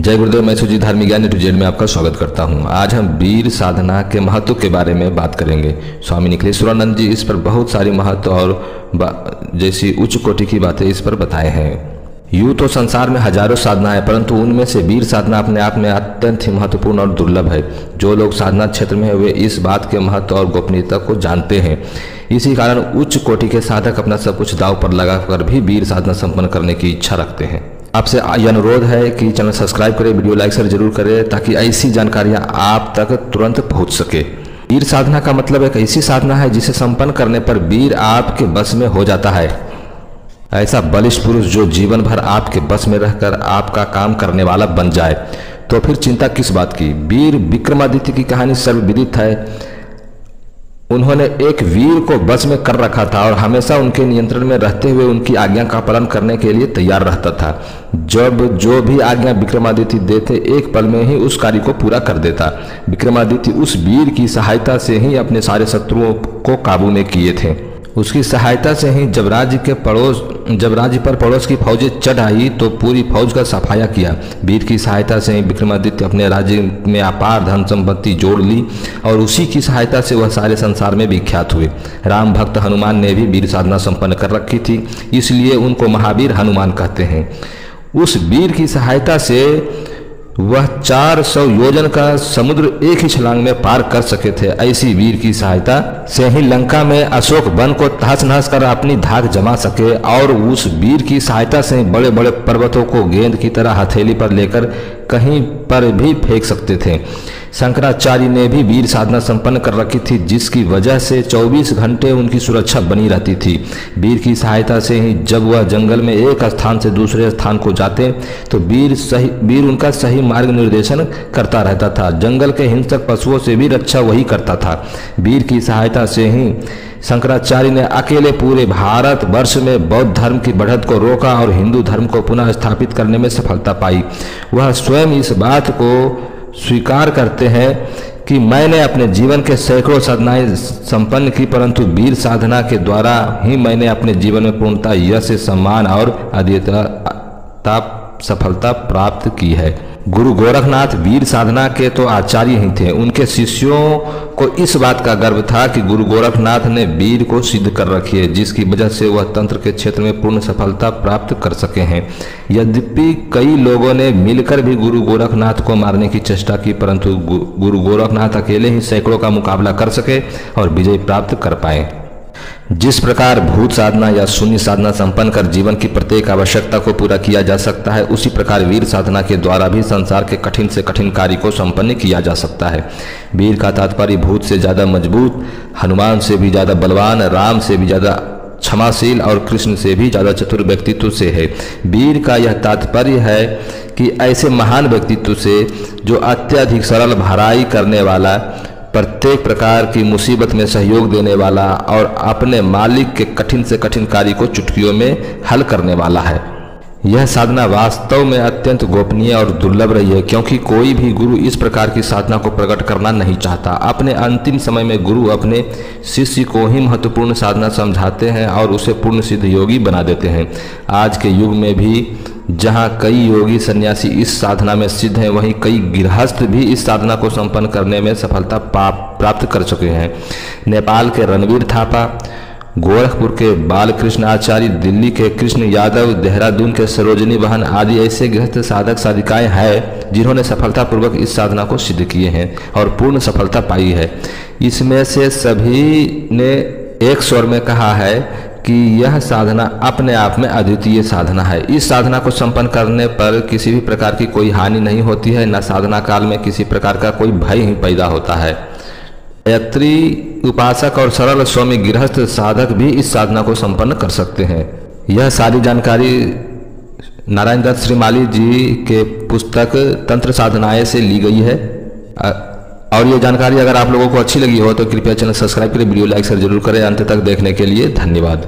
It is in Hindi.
जय गुरुदेव। मैं सुजीत धार्मिक ज्ञान A to Z में आपका स्वागत करता हूं। आज हम वीर साधना के महत्व के बारे में बात करेंगे। स्वामी निखिलेश्वरानंद जी इस पर बहुत सारी महत्व और जैसी उच्च कोटि की बातें इस पर बताए हैं। यूँ तो संसार में हजारों साधना है, परंतु उनमें से वीर साधना अपने आप में अत्यंत ही महत्वपूर्ण और दुर्लभ है। जो लोग साधना क्षेत्र में है वे इस बात के महत्व और गोपनीयता को जानते हैं। इसी कारण उच्च कोटि के साधक अपना सब कुछ दांव पर लगाकर भी वीर साधना संपन्न करने की इच्छा रखते हैं। आपसे यह अनुरोध है कि चैनल सब्सक्राइब करें, वीडियो लाइक शेयर जरूर करें, ताकि ऐसी जानकारियां आप तक तुरंत पहुंच सके। वीर साधना का मतलब एक ऐसी साधना है जिसे संपन्न करने पर वीर आपके बस में हो जाता है। ऐसा बलिष्ठ पुरुष जो जीवन भर आपके बस में रहकर आपका काम करने वाला बन जाए, तो फिर चिंता किस बात की। वीर विक्रमादित्य की कहानी सर्वविदित है। उन्होंने एक वीर को बस में कर रखा था और हमेशा उनके नियंत्रण में रहते हुए उनकी आज्ञा का पालन करने के लिए तैयार रहता था। जब जो भी आज्ञा विक्रमादित्य देते एक पल में ही उस कार्य को पूरा कर देता। विक्रमादित्य उस वीर की सहायता से ही अपने सारे शत्रुओं को काबू में किए थे। उसकी सहायता से ही जब राज्य पर पड़ोस की फौजें चढ़ आई तो पूरी फौज का सफाया किया। वीर की सहायता से ही विक्रमादित्य अपने राज्य में अपार धन संपत्ति जोड़ ली और उसी की सहायता से वह सारे संसार में विख्यात हुए। राम भक्त हनुमान ने भी वीर साधना संपन्न कर रखी थी, इसलिए उनको महावीर हनुमान कहते हैं। उस वीर की सहायता से वह 400 योजन का समुद्र एक ही छलांग में पार कर सके थे। ऐसी वीर की सहायता से ही लंका में अशोक वन को तहस नहस कर अपनी धाक जमा सके और उस वीर की सहायता से ही बड़े बड़े पर्वतों को गेंद की तरह हथेली पर लेकर कहीं पर भी फेंक सकते थे। शंकराचार्य ने भी वीर साधना संपन्न कर रखी थी, जिसकी वजह से 24 घंटे उनकी सुरक्षा बनी रहती थी। वीर की सहायता से ही जब वह जंगल में एक स्थान से दूसरे स्थान को जाते तो वीर उनका सही मार्ग निर्देशन करता रहता था। जंगल के हिंसक पशुओं से भी रक्षा वही करता था। वीर की सहायता से ही शंकराचार्य ने अकेले पूरे भारत वर्ष में बौद्ध धर्म की बढ़त को रोका और हिंदू धर्म को पुनः स्थापित करने में सफलता पाई। वह स्वयं इस बात को स्वीकार करते हैं कि मैंने अपने जीवन के सैकड़ों साधनाएं संपन्न की, परंतु वीर साधना के द्वारा ही मैंने अपने जीवन में पूर्णता यश सम्मान और अद्वितीयता सफलता प्राप्त की है। गुरु गोरखनाथ वीर साधना के तो आचार्य ही थे। उनके शिष्यों को इस बात का गर्व था कि गुरु गोरखनाथ ने वीर को सिद्ध कर रखी है, जिसकी वजह से वह तंत्र के क्षेत्र में पूर्ण सफलता प्राप्त कर सके हैं। यद्यपि कई लोगों ने मिलकर भी गुरु गोरखनाथ को मारने की चेष्टा की, परंतु गुरु गोरखनाथ अकेले ही सैकड़ों का मुकाबला कर सके और विजय प्राप्त कर पाए। जिस प्रकार भूत साधना या शून्य साधना संपन्न कर जीवन की प्रत्येक आवश्यकता को पूरा किया जा सकता है, उसी प्रकार वीर साधना के द्वारा भी संसार के कठिन से कठिन कार्य को संपन्न किया जा सकता है। वीर का तात्पर्य भूत से ज्यादा मजबूत, हनुमान से भी ज्यादा बलवान, राम से भी ज्यादा क्षमाशील और कृष्ण से भी ज्यादा चतुर व्यक्तित्व से है। वीर का यह तात्पर्य है कि ऐसे महान व्यक्तित्व से जो अत्यधिक सरल भलाई करने वाला, प्रत्येक प्रकार की मुसीबत में सहयोग देने वाला और अपने मालिक के कठिन से कठिन कार्य को चुटकियों में हल करने वाला है। यह साधना वास्तव में अत्यंत गोपनीय और दुर्लभ रही है, क्योंकि कोई भी गुरु इस प्रकार की साधना को प्रकट करना नहीं चाहता। अपने अंतिम समय में गुरु अपने शिष्य को ही महत्वपूर्ण साधना समझाते हैं और उसे पूर्ण सिद्ध योगी बना देते हैं। आज के युग में भी जहाँ कई योगी सन्यासी इस साधना में सिद्ध हैं, वहीं कई गृहस्थ भी इस साधना को संपन्न करने में सफलता प्राप्त कर चुके हैं। नेपाल के रणवीर थापा, गोरखपुर के बालकृष्ण आचार्य, दिल्ली के कृष्ण यादव, देहरादून के सरोजनी बहन आदि ऐसे गृहस्थ साधक साधिकाएं हैं जिन्होंने सफलतापूर्वक इस साधना को सिद्ध किए हैं और पूर्ण सफलता पाई है। इसमें से सभी ने एक स्वर में कहा है कि यह साधना अपने आप में अद्वितीय साधना है। इस साधना को संपन्न करने पर किसी भी प्रकार की कोई हानि नहीं होती है, न साधना काल में किसी प्रकार का कोई भय ही पैदा होता है। गायत्री उपासक और सरल स्वामी गृहस्थ साधक भी इस साधना को संपन्न कर सकते हैं। यह सारी जानकारी नारायण दत्त श्रीमाली जी के पुस्तक तंत्र साधनाएं से ली गई है। और ये जानकारी अगर आप लोगों को अच्छी लगी हो तो कृपया चैनल सब्सक्राइब करें, वीडियो लाइक शेयर जरूर करें। अंत तक देखने के लिए धन्यवाद।